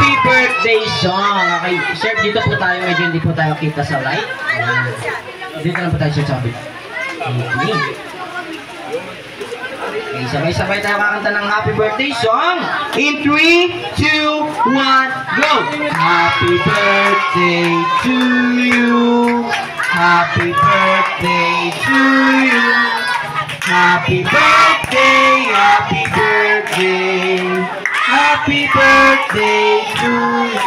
Happy birthday song. Okay, sir, dito po tayo. Medyo hindi po tayo kita sa light. Dito na po tayo, sir, sa kapit. Okay. Okay, sabay-sabay tayo kakanta ng happy birthday song. In 3, 2, 1, go! Happy birthday to you. Happy birthday to you. Happy birthday, happy birthday. Happy birthday to you.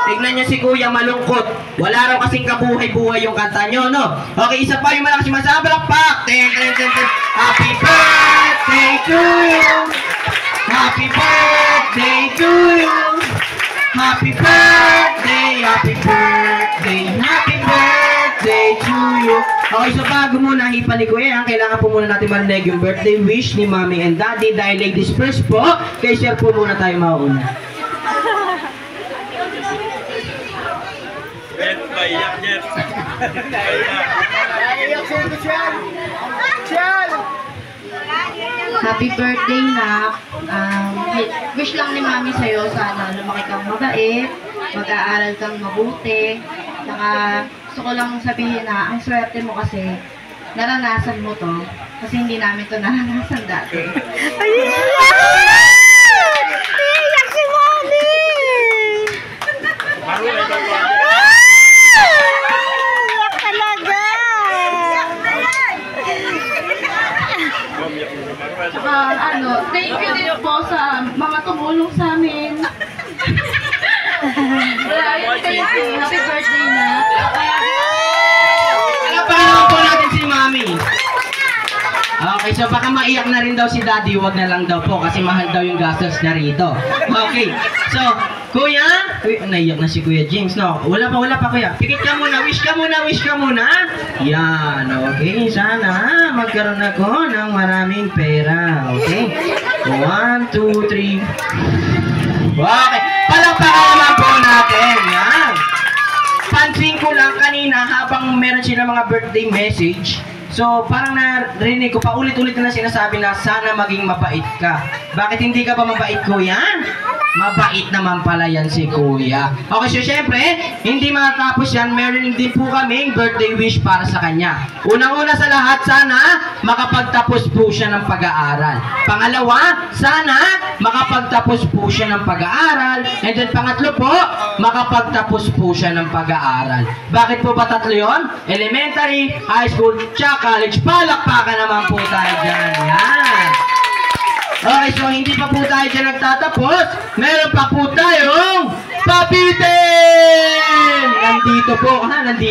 Tignan nyo si Kuya malungkot. Wala raw kasing kabuhay-buhay yung kanta nyo, no? Okay, isa pa yung malakas yung masabalakpak. Happy birthday to you. Happy birthday to you. Happy birthday, happy birthday, happy birthday to you. Okay, so bago muna hipa ni Kuya, kailangan po muna natin marinig yung birthday wish ni Mommy and Daddy. Dahil ladies first po, kay Sir po muna tayo mauna. Happy birthday, Nak. Wish lang ni Mami sa'yo, sana lumaki kang mabait, mag-aaral kang mabuti. Saka gusto ko lang sabihin na ang swerte mo kasi naranasan mo to. Kasi hindi namin to naranasan dati. Iyak si Mami! Thank you din po sa mga tumulong sa amin. Happy birthday na. Palapakan po natin si Mami. Okay, so baka maiyak na rin daw si Daddy. Huwag na lang daw po kasi mahal daw yung gastos na rito. Okay, so Kuya, naiyak na si Kuya James, no? Wala pa Kuya. Pikit ka muna, wish ka muna. Yan, okay. Sana magkaroon ako ng maraming pera. Okay? 1, 2, 3. Okay, palakpakan naman po natin. Yan. Pansin ko lang kanina habang meron sila mga birthday message, so parang narinig ko pa ulit-ulit na sinasabi na sana maging mabait ka. Bakit hindi ka ba mabait, Kuya? Mabait naman pala yan si Kuya. Okay, so syempre, hindi matapos yan, meron din po kaming birthday wish para sa kanya. Unang-una sa lahat, sana makapagtapos po siya ng pag-aaral. Pangalawa, sana makapagtapos po siya ng pag-aaral. And then pangatlo po, makapagtapos po siya ng pag-aaral. Bakit po ba tatlo yun? Elementary, high school, tsaka college. Palakpakan naman po tayo dyan. Yan. Okay, so hindi pa po tayo dyan nagtatapos. Meron pa po tayong pabitin! Nandito po, nandito.